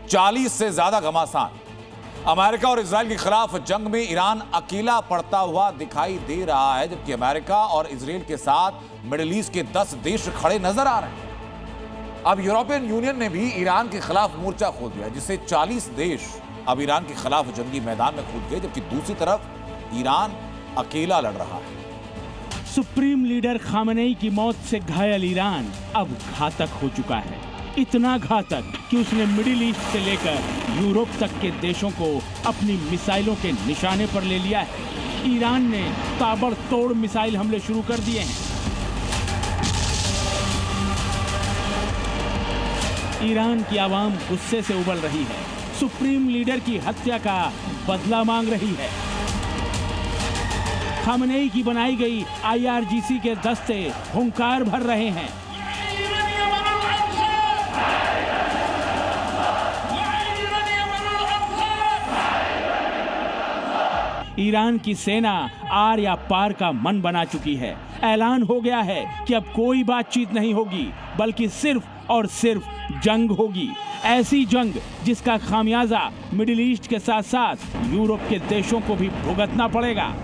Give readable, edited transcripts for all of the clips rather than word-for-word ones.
40 से ज्यादा घमासान। अमेरिका और इजराइल के खिलाफ जंग में ईरान अकेला पड़ता हुआ दिखाई दे रहा है, जबकि अमेरिका और इजराइल के साथ मिडिल ईस्ट के 10 देश खड़े नजर आ रहे हैं। अब यूरोपियन यूनियन ने भी ईरान के खिलाफ मोर्चा खोल दिया, जिससे 40 देश अब ईरान के खिलाफ जंगी मैदान में कूद गए, जबकि दूसरी तरफ ईरान अकेला लड़ रहा है। सुप्रीम लीडर खामेनेई की मौत से घायल ईरान अब घातक हो चुका है। इतना घातक कि उसने मिडिल ईस्ट से लेकर यूरोप तक के देशों को अपनी मिसाइलों के निशाने पर ले लिया है। ईरान ने ताबड़तोड़ मिसाइल हमले शुरू कर दिए हैं। ईरान की आवाम गुस्से से उबल रही है, सुप्रीम लीडर की हत्या का बदला मांग रही है। खामेनेई की बनाई गई IRGC के दस्ते हुंकार भर रहे हैं। ईरान की सेना आर या पार का मन बना चुकी है। ऐलान हो गया है कि अब कोई बातचीत नहीं होगी, बल्कि सिर्फ और सिर्फ जंग होगी। ऐसी जंग जिसका खामियाजा मिडिल ईस्ट के साथ साथ यूरोप के देशों को भी भुगतना पड़ेगा।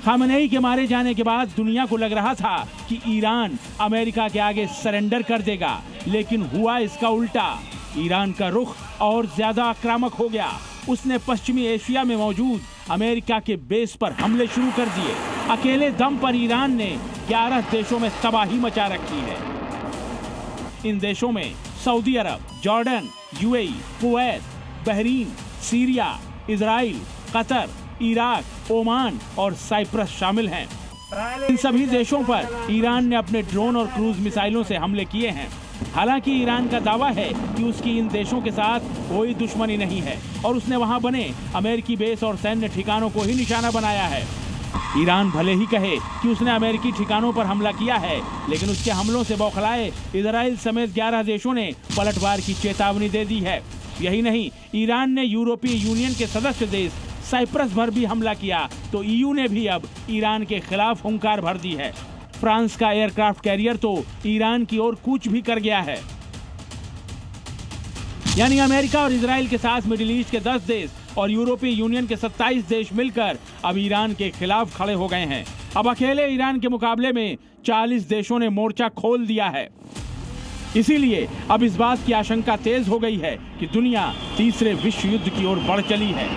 खामेनेई के मारे जाने के बाद दुनिया को लग रहा था कि ईरान अमेरिका के आगे सरेंडर कर देगा, लेकिन हुआ इसका उल्टा। ईरान का रुख और ज्यादा आक्रामक हो गया। उसने पश्चिमी एशिया में मौजूद अमेरिका के बेस पर हमले शुरू कर दिए। अकेले दम पर ईरान ने 11 देशों में तबाही मचा रखी है। इन देशों में Saudi Arabia, Jordan, UAE, Kuwait, Bahrain, Syria, Israel, Qatar, Iraq, Oman और साइप्रस शामिल हैं। इन सभी देशों पर ईरान ने अपने ड्रोन और क्रूज मिसाइलों से हमले किए हैं। हालांकि ईरान का दावा है कि उसकी इन देशों के साथ कोई दुश्मनी नहीं है और उसने वहां बने अमेरिकी बेस और सैन्य ठिकानों को ही निशाना बनाया है। ईरान भले ही कहे कि उसने अमेरिकी ठिकानों पर हमला किया है, लेकिन उसके हमलों से बौखलाए इजराइल समेत 11 देशों ने पलटवार की चेतावनी दे दी है। यही नहीं, ईरान ने यूरोपीय यूनियन के सदस्य देश साइप्रस पर भी हमला किया, तो EU ने भी अब ईरान के खिलाफ हुंकार भर दी है। फ्रांस का एयरक्राफ्ट कैरियर तो ईरान की ओर कूच भी कर गया है। यानी अमेरिका और इजराइल के साथ मिडिल ईस्ट के 10 देश और यूरोपीय यूनियन के 27 देश मिलकर अब ईरान के खिलाफ खड़े हो गए हैं। अब अकेले ईरान के मुकाबले में 40 देशों ने मोर्चा खोल दिया है। इसीलिए अब इस बात की आशंका तेज हो गई है कि दुनिया तीसरे विश्व युद्ध की ओर बढ़ चली है।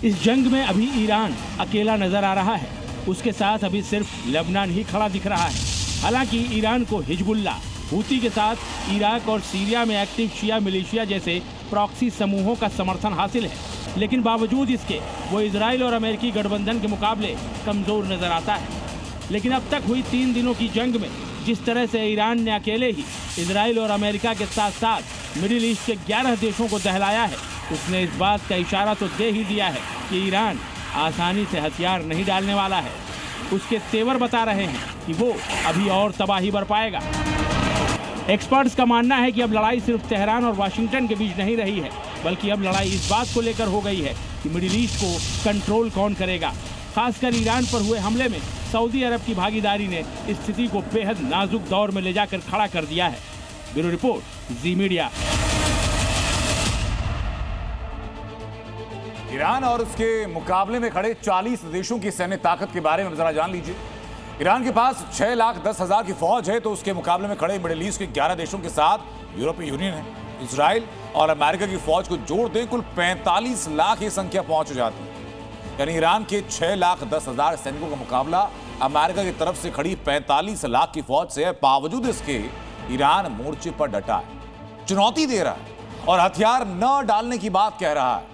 इस जंग में अभी ईरान अकेला नजर आ रहा है। उसके साथ अभी सिर्फ लेबनान ही खड़ा दिख रहा है। हालांकि ईरान को हिजबुल्ला, हूती के साथ इराक और सीरिया में एक्टिव शिया मिलिशिया जैसे प्रॉक्सी समूहों का समर्थन हासिल है, लेकिन बावजूद इसके वो इजराइल और अमेरिकी गठबंधन के मुकाबले कमजोर नजर आता है। लेकिन अब तक हुई 3 दिनों की जंग में जिस तरह से ईरान ने अकेले ही इजराइल और अमेरिका के साथ साथ मिडिल ईस्ट के 11 देशों को दहलाया है, उसने इस बात का इशारा तो दे ही दिया है कि ईरान आसानी से हथियार नहीं डालने वाला है। उसके तेवर बता रहे हैं कि वो अभी और तबाही बरपाएगा। एक्सपर्ट्स का मानना है कि अब लड़ाई सिर्फ तेहरान और वाशिंगटन के बीच नहीं रही है, बल्कि अब लड़ाई इस बात को लेकर हो गई है कि मिडिल ईस्ट को कंट्रोल कौन करेगा। खासकर ईरान पर हुए हमले में सऊदी अरब की भागीदारी ने स्थिति को बेहद नाजुक दौर में ले जाकर खड़ा कर दिया है। ब्यूरो रिपोर्ट, जी मीडिया। ईरान और उसके मुकाबले में खड़े 40 देशों की सैन्य ताकत के बारे में जरा जान लीजिए। ईरान के पास 6,10,000 की फौज है, तो उसके मुकाबले में खड़े मिडिल ईस्ट के 11 देशों के साथ यूरोपीय यूनियन है, इजराइल और अमेरिका की फौज को जोड़ दें कुल 45 लाख ये संख्या पहुंच जाती है। यानी ईरान के 6,10,000 सैनिकों का मुकाबला अमेरिका की तरफ से खड़ी 45 लाख की फौज से है। बावजूद इसके ईरान मोर्चे पर डटा है, चुनौती दे रहा है और हथियार न डालने की बात कह रहा है।